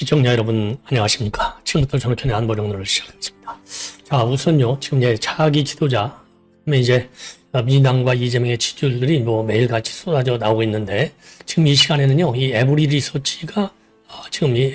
시청자 여러분 안녕하십니까. 지금부터 전학현의 안보정론을 시작하겠습니다. 자, 우선요, 지금 이제 차기 지도자, 이제 민주당과 이재명의 지지율들이 뭐 매일같이 쏟아져 나오고 있는데, 지금 이 시간에는요, 이 에브리 리서치가 지금 이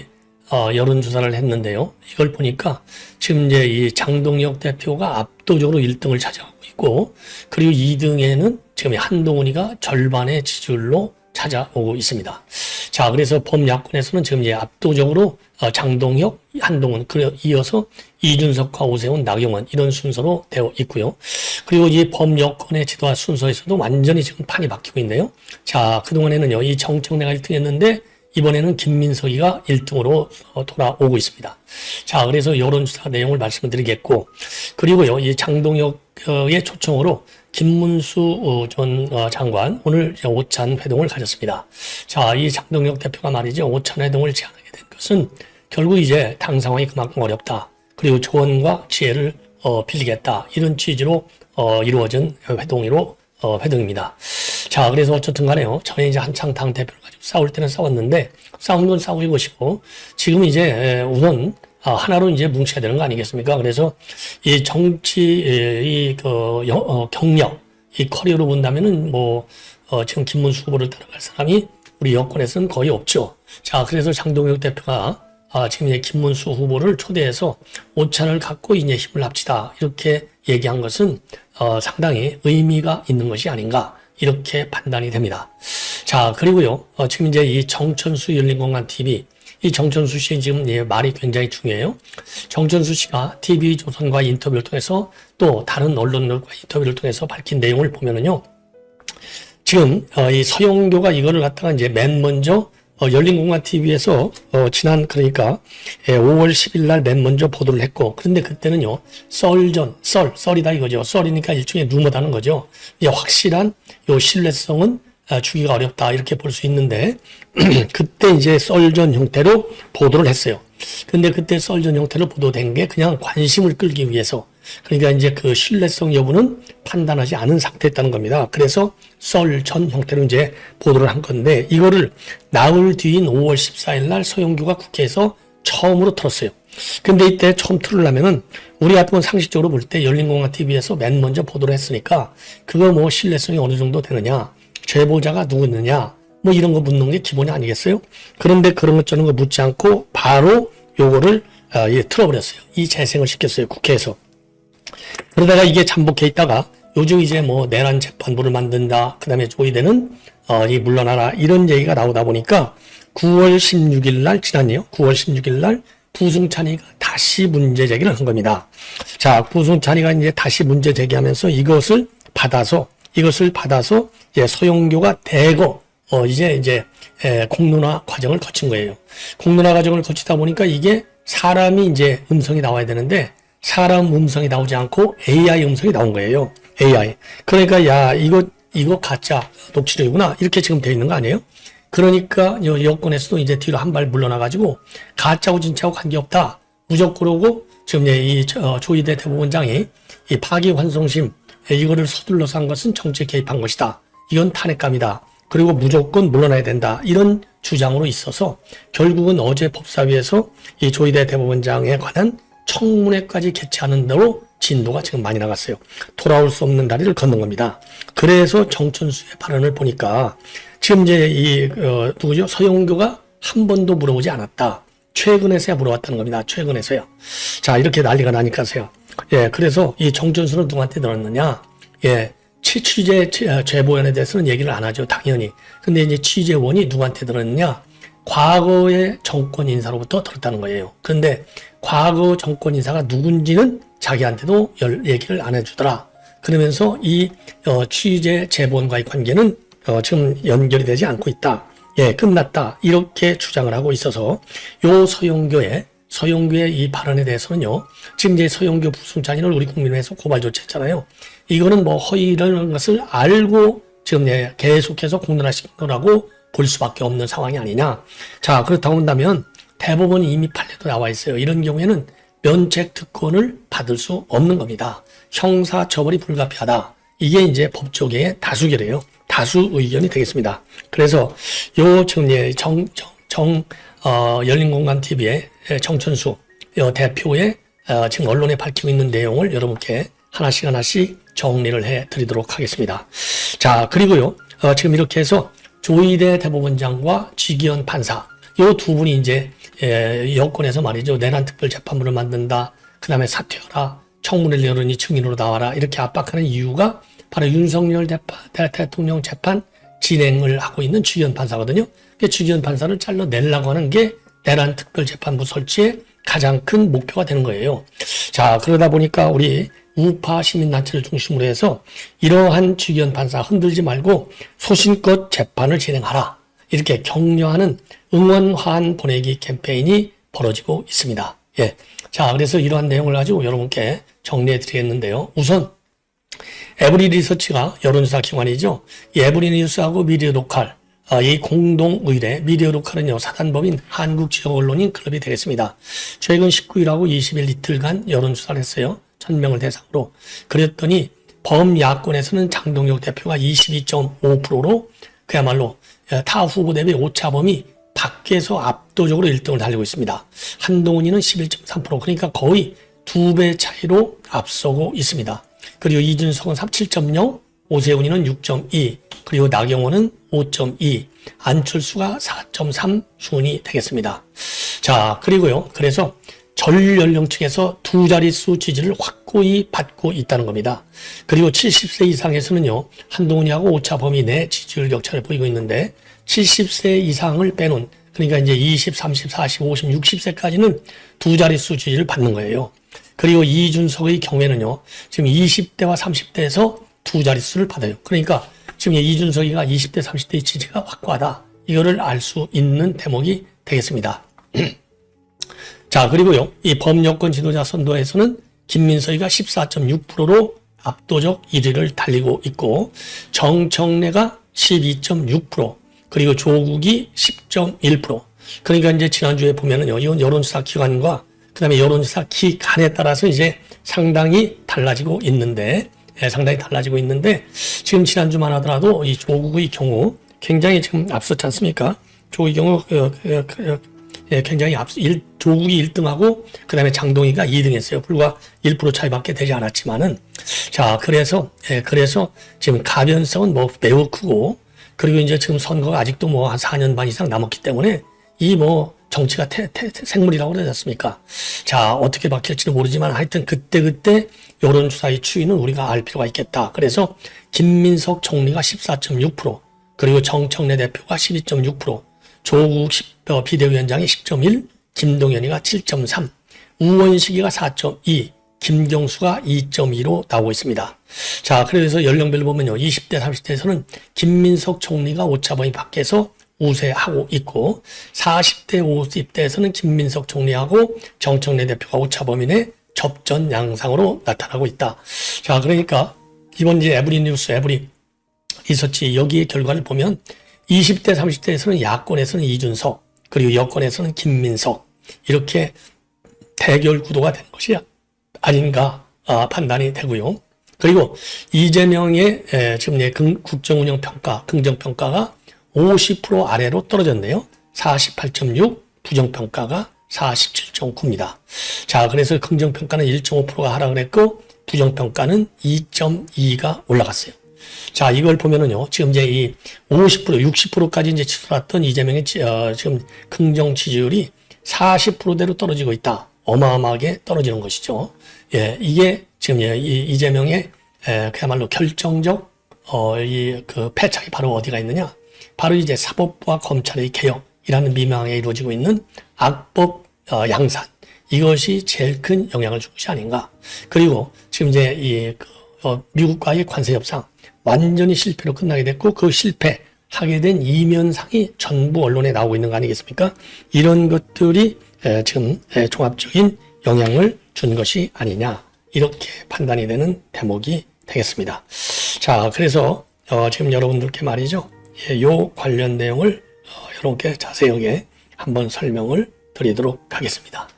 여론조사를 했는데요. 이걸 보니까 지금 이제 이 장동혁 대표가 압도적으로 1등을 차지하고 있고, 그리고 2등에는 지금 한동훈이가 절반의 지지율로 찾아오고 있습니다. 자, 그래서 범야권에서는 지금 이제 압도적으로 장동혁, 한동훈, 그리고 이어서 이준석과 오세훈, 나경원 이런 순서로 되어 있고요. 그리고 이 범여권의 지도와 순서에서도 완전히 지금 판이 바뀌고 있네요. 자, 그동안에는요, 이 정청래가 1등했는데 이번에는 김민석이가 1등으로 돌아오고 있습니다. 자, 그래서 여론조사 내용을 말씀드리겠고, 그리고요, 이 장동혁의 초청으로 김문수 전 장관 오늘 오찬 회동을 가졌습니다. 자, 이 장동혁 대표가 말이죠, 오찬 회동을 제안하게 된 것은 결국 이제 당 상황이 그만큼 어렵다. 그리고 조언과 지혜를 빌리겠다. 이런 취지로 이루어진 회동입니다. 자, 그래서 어쨌든 간에요. 전에 이제 한창 당 대표를 가지고 싸울 때는 싸웠는데, 싸운 건 싸우는 것이고, 지금 이제 우선 하나로 이제 뭉쳐야 되는 거 아니겠습니까? 그래서 이 정치, 경력, 이 커리어로 본다면은 지금 김문수 후보를 따라갈 사람이 우리 여권에서는 거의 없죠. 자, 그래서 장동혁 대표가 지금 이제 김문수 후보를 초대해서 오찬을 갖고 이제 힘을 합치다. 이렇게 얘기한 것은 상당히 의미가 있는 것이 아닌가. 이렇게 판단이 됩니다. 자, 그리고요, 지금 이제 이 정천수 열린공간 TV, 이 정천수 씨의 지금 말이 굉장히 중요해요. 정천수 씨가 TV조선과 인터뷰를 통해서 또 다른 언론들과 인터뷰를 통해서 밝힌 내용을 보면은요, 지금 이 서영교가 이거를 갖다가 이제 맨 먼저 열린공간 TV에서 지난 그러니까 5월 10일 날 맨 먼저 보도를 했고, 그런데 그때는요, 썰이다 이거죠. 썰이니까 일종의 루머다는 거죠. 이제 확실한 요 신뢰성은 주기가 어렵다 이렇게 볼 수 있는데 그때 이제 썰전 형태로 보도를 했어요. 근데 그때 썰전 형태로 보도된 게 그냥 관심을 끌기 위해서, 그러니까 이제 그 신뢰성 여부는 판단하지 않은 상태였다는 겁니다. 그래서 썰전 형태로 이제 보도를 한 건데, 이거를 나흘 뒤인 5월 14일 날 서영교가 국회에서 처음으로 틀었어요. 근데 이때 처음 틀으려면은 우리 같은 상식적으로 볼 때 열린공간 TV에서 맨 먼저 보도를 했으니까 그거 신뢰성이 어느 정도 되느냐, 제보자가 누구느냐, 이런 거 묻는 게 기본이 아니겠어요? 그런데 그런 것 저런 거 묻지 않고 바로 요거를 틀어버렸어요. 이 재생을 시켰어요, 국회에서. 그러다가 이게 잠복해 있다가 요즘 이제 내란 재판부를 만든다. 그 다음에 조의대는 물러나라. 이런 얘기가 나오다 보니까 9월 16일 날 지났네요. 9월 16일 날 부승찬이가 다시 문제 제기를 한 겁니다. 자, 부승찬이가 이제 다시 문제 제기하면서 이것을 받아서 서영교가 대거 이제 공론화 과정을 거친 거예요. 공론화 과정을 거치다 보니까 이게 사람이 이제 음성이 나와야 되는데 사람 음성이 나오지 않고 AI 음성이 나온 거예요. AI. 그러니까 야, 이거 가짜 녹취록이구나. 이렇게 지금 되어 있는 거 아니에요? 그러니까 여권에서도 이제 뒤로 한 발 물러나가지고 가짜고 진짜고 관계없다. 무조건으로 지금 이 조의대 대법원장이 이 파기환송심 이거를 서둘러서 한 것은 정치에 개입한 것이다. 이건 탄핵감이다. 그리고 무조건 물러나야 된다. 이런 주장으로 있어서 결국은 어제 법사위에서 이 조의대 대법원장에 관한 청문회까지 개최하는 대로 진도가 지금 많이 나갔어요. 돌아올 수 없는 다리를 걷는 겁니다. 그래서 정천수의 발언을 보니까 지금 이제 누구죠? 서영교가 한 번도 물어보지 않았다. 최근에서야 물어봤다는 겁니다. 최근에서야. 자, 이렇게 난리가 나니까서요. 그래서 이 정천수는 누구한테 들었느냐? 취재 제보원에 대해서는 얘기를 안 하죠. 당연히. 근데 이제 취재원이 누구한테 들었느냐? 과거의 정권 인사로부터 들었다는 거예요. 그런데 과거 정권 인사가 누군지는 자기한테도 얘기를 안 해주더라. 그러면서 이 취재 제보원과의 관계는 지금 연결이 되지 않고 있다. 끝났다. 이렇게 주장을 하고 있어서 요 서영교의 이 발언에 대해서는요, 지금 이제 서영교 부승찬이를 우리 국민회에서 고발 조치했잖아요. 이거는 허위라는 것을 알고 지금 계속해서 공론화시킨 거라고 볼 수밖에 없는 상황이 아니냐. 자, 그렇다고 한다면 대법원이 이미 판례도 나와 있어요. 이런 경우에는 면책 특권을 받을 수 없는 겁니다. 형사 처벌이 불가피하다. 이게 이제 법조계의 다수결이에요. 다수 의견이 되겠습니다. 그래서 요 지금 열린공간TV의 정천수 대표의 지금 언론에 밝히고 있는 내용을 여러분께 하나씩 정리를 해 드리도록 하겠습니다. 자, 그리고요, 지금 이렇게 해서 조희대 대법원장과 지기현 판사, 요 두 분이 이제, 여권에서 말이죠. 내란 특별재판부를 만든다. 그 다음에 사퇴하라. 청문회를 열으니 증인으로 나와라. 이렇게 압박하는 이유가 바로 윤석열 대통령 재판 진행을 하고 있는 지기현 판사거든요. 지기현 판사를 잘라내려고 하는 게 내란 특별재판부 설치의 가장 큰 목표가 되는 거예요. 자, 그러다 보니까 우리 우파 시민단체를 중심으로 해서 이러한 지기현 판사 흔들지 말고 소신껏 재판을 진행하라. 이렇게 격려하는 응원화한 보내기 캠페인이 벌어지고 있습니다. 예. 자, 그래서 이러한 내용을 가지고 여러분께 정리해 드리겠는데요. 우선 에브리 리서치가 여론조사 기관이죠. 이 에브리 뉴스하고 미디어 로컬, 이 공동 의뢰 미디어 로컬은요, 사단법인 한국 지역 언론인 클럽이 되겠습니다. 최근 19일하고 20일 이틀간 여론조사를 했어요. 1000명을 대상으로. 그랬더니 범야권에서는 장동혁 대표가 22.5%로 그야말로 타 후보 대비 오차범위 밖에서 압도적으로 1등을 달리고 있습니다. 한동훈이는 11.3%, 그러니까 거의 2배 차이로 앞서고 있습니다. 그리고 이준석은 37.0, 오세훈이는 6.2, 그리고 나경원은 5.2, 안철수가 4.3 순이 되겠습니다. 자, 그리고요, 그래서 전 연령층에서 두 자릿수 지지를 확고히 받고 있다는 겁니다. 그리고 70세 이상에서는요, 한동훈이하고 오차 범위 내 지지율 격차를 보이고 있는데 70세 이상을 빼놓은, 그러니까 이제 20, 30, 40, 50, 60세까지는 두 자릿수 지지를 받는 거예요. 그리고 이준석의 경우에는요, 지금 20대와 30대에서 두 자릿수를 받아요. 그러니까 지금 이준석이가 20대, 30대의 지지가 확고하다. 이거를 알 수 있는 대목이 되겠습니다. 자, 그리고요, 이 범여권 지도자 선도에서는 김민석이가 14.6%로 압도적 1위를 달리고 있고, 정청래가 12.6%, 그리고 조국이 10.1%. 그러니까 이제 지난주에 보면은요, 이건 여론조사 기관과 그 다음에 여론조사 기간에 따라서 이제 상당히 달라지고 있는데, 지금 지난주만 하더라도 이 조국의 경우 굉장히 지금 앞섰지 않습니까? 조국의 경우, 굉장히 조국이 1등하고, 그 다음에 장동희가 2등 했어요. 불과 1% 차이밖에 되지 않았지만은, 자, 그래서 지금 가변성은 뭐 매우 크고, 그리고 이제 지금 선거가 아직도 뭐 한 4년 반 이상 남았기 때문에, 이 뭐 정치가 생물이라고 그러지 않습니까? 자, 어떻게 바뀔지는 모르지만 하여튼 그때 여론조사의 추이는 우리가 알 필요가 있겠다. 그래서 김민석 총리가 14.6%, 그리고 정청래 대표가 12.6%, 조국 비대위원장이 10.1, 김동연이가 7.3, 우원식이가 4.2, 김경수가 2.2로 나오고 있습니다. 자, 그래서 연령별로 보면요, 20대, 30대에서는 김민석 총리가 오차범위 밖에서 우세하고 있고, 40대, 50대에서는 김민석 총리하고 정청래 대표가 오차범위 내 접전 양상으로 나타나고 있다. 자, 그러니까 이번 이제 에브리 뉴스, 에브리 리서치 여기의 결과를 보면 20대, 30대에서는 야권에서는 이준석, 그리고 여권에서는 김민석, 이렇게 대결 구도가 된 것이 아닌가 판단이 되고요. 그리고 이재명의 지금 국정운영평가, 긍정평가가 50% 아래로 떨어졌네요. 48.6, 부정평가가 47.9입니다. 자, 그래서 긍정평가는 1.5%가 하락을 했고, 부정평가는 2.2가 올라갔어요. 자, 이걸 보면은요, 지금 이제 이 50%, 60%까지 이제 치솟았던 이재명의 지금 긍정 지지율이 40%대로 떨어지고 있다. 어마어마하게 떨어지는 것이죠. 예, 이게 지금 이재명의 그야말로 결정적 그 패착이 바로 어디가 있느냐? 바로 이제 사법부와 검찰의 개혁이라는 미명에 이루어지고 있는 악법 양산, 이것이 제일 큰 영향을 준 것이 아닌가. 그리고 지금 이제 미국과의 관세 협상 완전히 실패로 끝나게 됐고, 그 실패하게 된 이면상이 전부 언론에 나오고 있는 거 아니겠습니까? 이런 것들이 지금 종합적인 영향을 준 것이 아니냐, 이렇게 판단이 되는 대목이 되겠습니다. 자, 그래서 지금 여러분들께 말이죠, 요 관련 내용을 여러분께 자세하게 한번 설명을 드리도록 하겠습니다.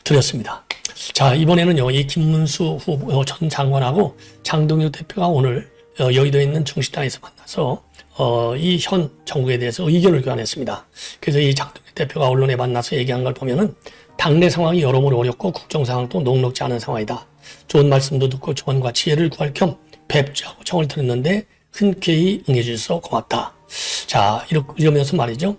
드렸습니다. 자, 이번에는요, 이 김문수 후보 전 장관하고 장동혁 대표가 오늘 여의도에 있는 중식당에서 만나서 이 현 정부에 대해서 의견을 교환했습니다. 그래서 이 장동혁 대표가 언론에 만나서 얘기한 걸 보면은 당내 상황이 여러모로 어렵고 국정 상황도 녹록지 않은 상황이다. 좋은 말씀도 듣고 조언과 지혜를 구할 겸 뵙자고 청을 드렸는데 흔쾌히 응해주셔서 고맙다. 자, 이러면서 말이죠.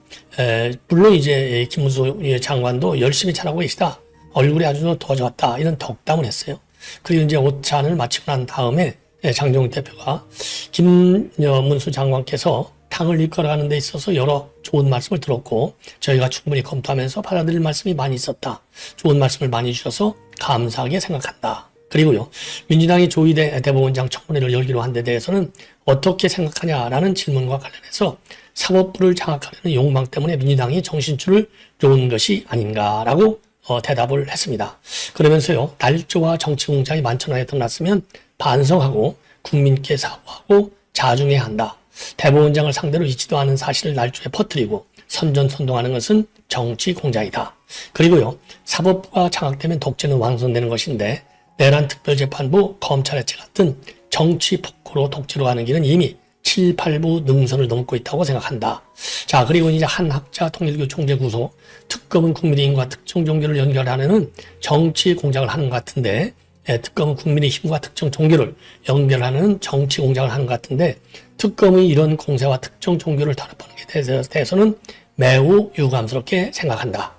물론 이제 김문수 장관도 열심히 잘하고 계시다. 얼굴이 아주 더 좋았다. 이런 덕담을 했어요. 그리고 이제 오찬을 마치고 난 다음에 장동혁 대표가 김문수 장관께서 당을 이끌어가는 데 있어서 여러 좋은 말씀을 들었고 저희가 충분히 검토하면서 받아들일 말씀이 많이 있었다. 좋은 말씀을 많이 주셔서 감사하게 생각한다. 그리고요, 민주당이 조희대 대법원장 청문회를 열기로 한 데 대해서는 어떻게 생각하냐라는 질문과 관련해서 사법부를 장악하려는 욕망 때문에 민주당이 정신줄을 놓은 것이 아닌가라고 대답을 했습니다. 그러면서요, 날조와 정치 공작이 만천하에 드러났으면 반성하고 국민께 사과하고 자중해야 한다. 대법원장을 상대로 있지도 않은 사실을 날조에 퍼뜨리고 선전선동하는 것은 정치 공작이다. 그리고요, 사법부가 장악되면 독재는 완성되는 것인데 내란 특별재판부, 검찰의체 같은 정치 폭로로 독재로 가는 길은 이미 7, 8부 능선을 넘고 있다고 생각한다. 자, 그리고 이제 한학자 통일교 총재 구속, 특검은 국민의힘과 특정 종교를 연결하는 정치 공작을 하는 것 같은데, 특검은 국민의힘과 특정 종교를 연결하는 정치 공작을 하는 것 같은데, 특검의 이런 공세와 특정 종교를 탄압하는 게 대해서는 매우 유감스럽게 생각한다.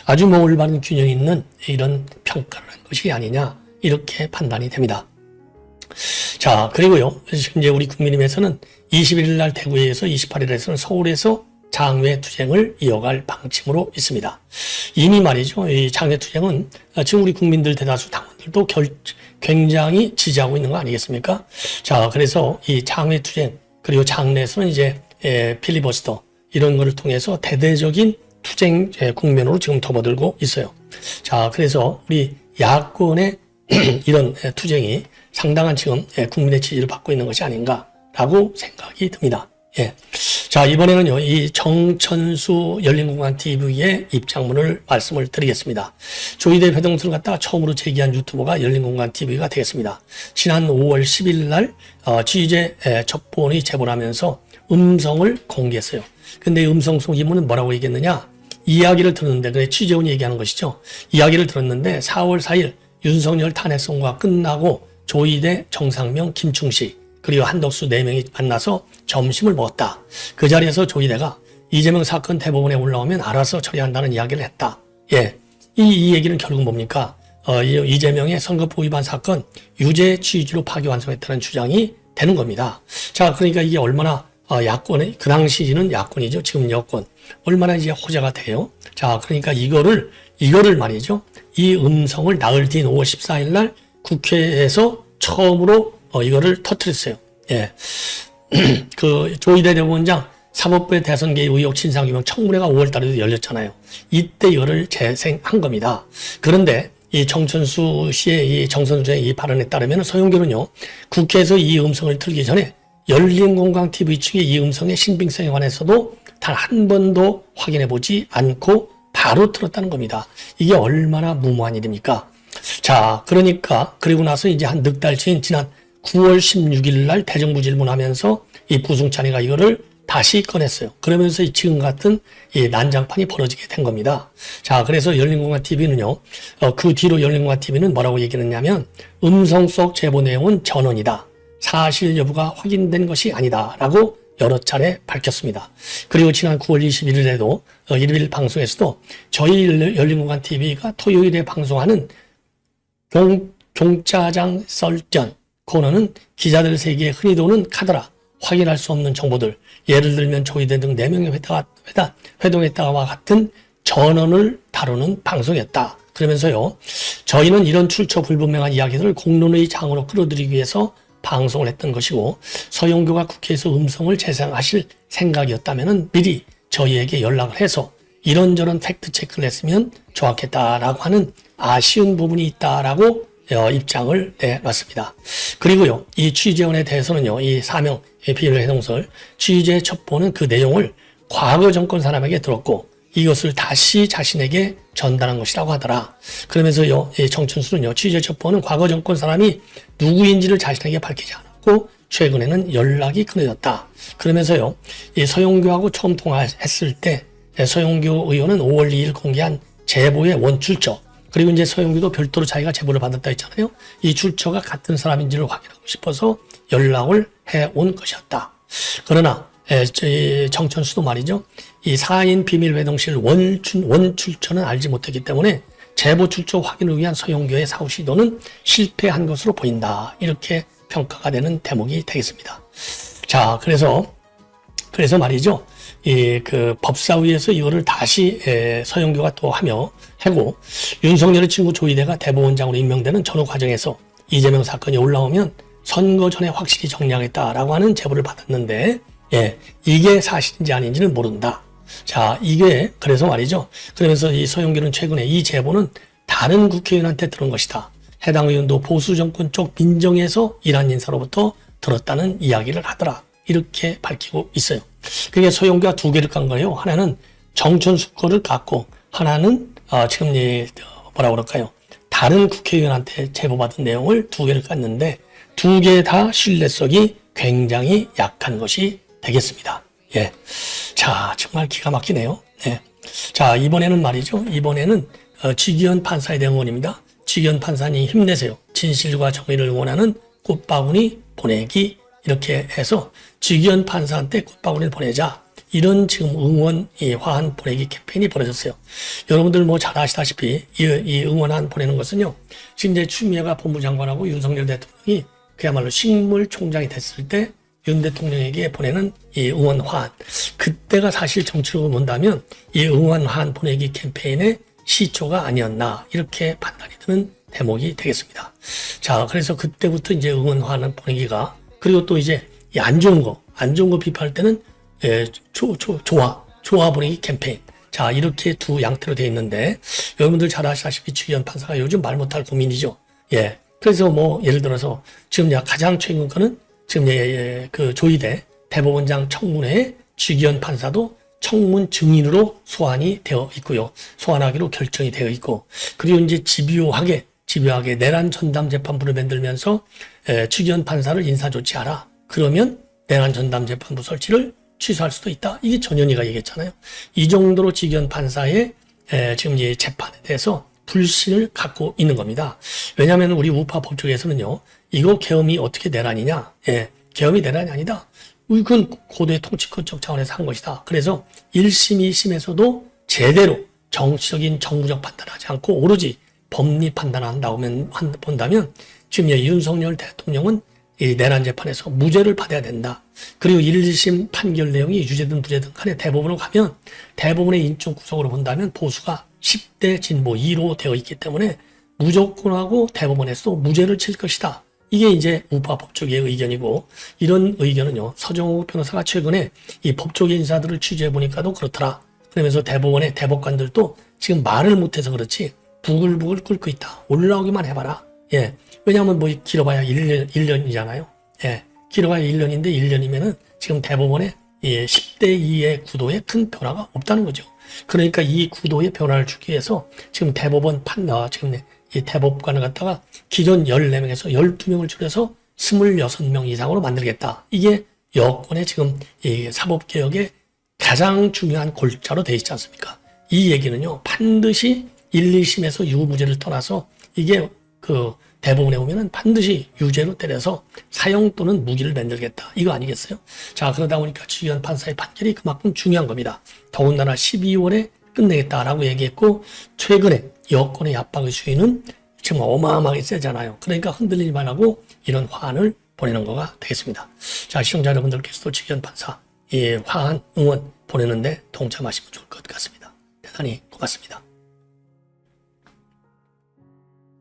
아주 올바른 균형 있는 이런 평가를 한 것이 아니냐, 이렇게 판단이 됩니다. 자, 그리고요, 지금 이제 우리 국민의힘에서는 21일 날 대구에서 28일에서는 서울에서 장외투쟁을 이어갈 방침으로 있습니다. 이미 말이죠, 이 장외투쟁은 지금 우리 국민들 대다수 당원들도 굉장히 지지하고 있는 거 아니겠습니까? 자, 그래서 이 장외투쟁, 그리고 장내에서는 이제 필리버스터, 이런 거를 통해서 대대적인 투쟁 국면으로 지금 접어들고 있어요. 자, 그래서 우리 야권의 이런 투쟁이 상당한 지금 국민의 지지를 받고 있는 것이 아닌가라고 생각이 듭니다. 예. 자, 이번에는요, 이 정천수 열린공간TV의 입장문을 말씀을 드리겠습니다. 조희대 회동수를 갖다가 처음으로 제기한 유튜버가 열린공간TV가 되겠습니다. 지난 5월 10일 날 취재 첩보원이 제보를 하면서 음성을 공개했어요. 근데 음성 속임문은 뭐라고 얘기했느냐? 이야기를 들었는데, 그래 취재원이 얘기하는 것이죠. 이야기를 들었는데 4월 4일 윤석열 탄핵 선고가 끝나고 조희대, 정상명, 김충식 그리고 한덕수 4명이 만나서 점심을 먹었다. 그 자리에서 조희대가 이재명 사건 대법원에 올라오면 알아서 처리한다는 이야기를 했다. 예, 이 얘기는 결국 뭡니까? 이재명의 선거법 위반 사건 유죄 취지로 파기환송했다는 주장이 되는 겁니다. 자, 그러니까 이게 얼마나 야권의, 그 당시는 야권이죠. 지금 여권. 얼마나 이제 호재가 돼요. 자, 그러니까 이거를 말이죠. 이 음성을 나흘 뒤인 5월 14일 날 국회에서 처음으로 이거를 터뜨렸어요. 예. 그 조희대 대법원장 사법부의 대선 개입 의혹 진상규명 청문회가 5월 달에도 열렸잖아요. 이때 이거를 재생한 겁니다. 그런데 이 정천수 씨의 이 정선수의 이 발언에 따르면 서영교는요, 국회에서 이 음성을 틀기 전에 열린공강TV 측의 이 음성의 신빙성에 관해서도 단 한 번도 확인해 보지 않고 바로 틀었다는 겁니다. 이게 얼마나 무모한 일입니까? 자, 그러니까 그리고 나서 이제 한 넉 달치인 지난 9월 16일 날 대정부 질문하면서 이 부승찬이가 이거를 다시 꺼냈어요. 그러면서 지금 같은 이 난장판이 벌어지게 된 겁니다. 자, 그래서 열린공간TV는요, 그 뒤로 열린공간TV는 뭐라고 얘기했냐면 음성 속 제보 내용은 전원이다. 사실 여부가 확인된 것이 아니다. 라고 여러 차례 밝혔습니다. 그리고 지난 9월 21일에도 일일 방송에서도 저희 열린공간TV가 토요일에 방송하는 종짜장 썰전 코너는 기자들 세계에 흔히 도는 카더라, 확인할 수 없는 정보들, 예를 들면 조희대 등 4명의 회동했다와 같은 전원을 다루는 방송이었다. 그러면서요, 저희는 이런 출처 불분명한 이야기들을 공론의 장으로 끌어들이기 위해서 방송을 했던 것이고, 서영교가 국회에서 음성을 재생하실 생각이었다면 미리 저희에게 연락을 해서 이런저런 팩트 체크를 했으면 좋았겠다라고 하는 아쉬운 부분이 있다라고 입장을 내놨습니다. 그리고요, 이 취재원에 대해서는요, 이 사명 비밀 해동설 취재 첩보는 그 내용을 과거 정권 사람에게 들었고 이것을 다시 자신에게 전달한 것이라고 하더라. 그러면서요, 이 정춘수는요, 취재 첩보는 과거 정권 사람이 누구인지를 자신에게 밝히지 않았고 있었고 최근에는 연락이 끊어졌다. 그러면서요, 이 서용규하고 처음 통화했을 때 서용규 의원은 5월 2일 공개한 제보의 원출처, 그리고 이제 서용규도 별도로 자기가 제보를 받았다 했잖아요. 이 출처가 같은 사람인지를 확인하고 싶어서 연락을 해온 것이었다. 그러나 정천수도 말이죠. 이 4인 비밀회동실 원출처는 알지 못했기 때문에 제보 출처 확인을 위한 서용규의 사후 시도는 실패한 것으로 보인다. 이렇게 평가가 되는 대목이 되겠습니다. 자, 그래서 말이죠. 그 법사위에서 이거를 다시 서용규가 또 하고 윤석열의 친구 조희대가 대법원장으로 임명되는 전후 과정에서 이재명 사건이 올라오면 선거 전에 확실히 정리하겠다라고 하는 제보를 받았는데 이게 사실인지 아닌지는 모른다. 자, 이게 그래서 말이죠. 그러면서 이 서용규는 최근에 이 제보는 다른 국회의원한테 들은 것이다. 해당 의원도 보수 정권 쪽 민정에서 일한 인사로부터 들었다는 이야기를 하더라. 이렇게 밝히고 있어요. 그게 서용규가 두 개를 깐 거예요. 하나는 정천수 거를 깠고 하나는 지금 뭐라 그럴까요? 다른 국회의원한테 제보받은 내용을 두 개를 깠는데 두 개 다 신뢰성이 굉장히 약한 것이 되겠습니다. 예. 자, 정말 기가 막히네요. 네. 자, 이번에는 말이죠. 이번에는 지기현 판사에 대한 응원입니다. 지기현 판사님 힘내세요. 진실과 정의를 원하는 꽃바구니 보내기, 이렇게 해서 지기현 판사한테 꽃바구니를 보내자, 이런 지금 응원 화한 보내기 캠페인이 벌어졌어요. 여러분들 뭐 잘 아시다시피 이 응원한 보내는 것은요, 지금 이제 추미애가 법무장관하고 윤석열 대통령이 그야말로 식물총장이 됐을 때 윤 대통령에게 보내는 이 응원 화한, 그때가 사실 정치적으로 본다면 이 응원 화한 보내기 캠페인의 시초가 아니었나, 이렇게 판단이 드는 대목이 되겠습니다. 자, 그래서 그때부터 이제 응원 화한 보내기가, 그리고 또 이제 이 안 좋은 거 비판할 때는 좋아 보내기 캠페인. 자, 이렇게 두 양태로 되어 있는데 여러분들 잘 아시다시피 지기현 판사가 요즘 말 못할 고민이죠. 예. 그래서 뭐 예를 들어서 지금 가장 최근 거는 지금 그 조희대 대법원장 청문회에 지기현 판사도 청문 증인으로 소환이 되어 있고요. 소환하기로 결정이 되어 있고, 그리고 이제 집요하게 내란 전담 재판부를 만들면서 지기현 판사를 인사 조치하라. 그러면 내란 전담 재판부 설치를 취소할 수도 있다. 이게 전현희가 얘기했잖아요. 이 정도로 지기현 판사의 지금 이 재판에 대해서 불신을 갖고 있는 겁니다. 왜냐하면 우리 우파 법조계에서는요, 이거 계엄이 어떻게 내란이냐? 계엄이 내란이 아니다. 이건 고도의 통치권적 차원에서 한 것이다. 그래서 1심, 2심에서도 제대로 정치적인 정부적 판단하지 않고 오로지 법리 판단한다고 본다면 지금 윤석열 대통령은 이 내란 재판에서 무죄를 받아야 된다. 그리고 1심 판결 내용이 유죄든 무죄든 간에 대법원으로 가면 대법원의 인적 구속으로 본다면 보수가 10대 진보 2로 되어 있기 때문에 무조건하고 대법원에서 무죄를 칠 것이다. 이게 이제 우파 법조계의 의견이고, 이런 의견은요, 서정욱 변호사가 최근에 이 법조계 인사들을 취재해 보니까도 그렇더라. 그러면서 대법원의 대법관들도 지금 말을 못해서 그렇지 부글부글 끓고 있다. 올라오기만 해봐라. 예. 왜냐하면 뭐 길어봐야 1년이잖아요. 예. 길어봐야 1년인데 1년이면은 지금 대법원의 10대 2의 구도에 큰 변화가 없다는 거죠. 그러니까 이 구도의 변화를 주기 위해서 지금 대법원 지금 이 대법관을 갖다가 기존 14명에서 12명을 줄여서 26명 이상으로 만들겠다. 이게 여권의 지금 이 사법개혁의 가장 중요한 골자로 되어 있지 않습니까? 이 얘기는요, 반드시 1, 2심에서 유무죄를 떠나서 이게 그 대법원에 오면은 반드시 유죄로 때려서 사형 또는 무기를 만들겠다. 이거 아니겠어요? 자, 그러다 보니까 지기현 판사의 판결이 그만큼 중요한 겁니다. 더군다나 12월에 끝내겠다라고 얘기했고, 최근에 여권의 압박의 수위는 지금 어마어마하게 세잖아요. 그러니까 흔들리지 말라고 이런 화환을 보내는 거가 되겠습니다. 자, 시청자 여러분들께서도 지기현 판사 이 화환 응원 보내는데 동참하시면 좋을 것 같습니다. 대단히 고맙습니다.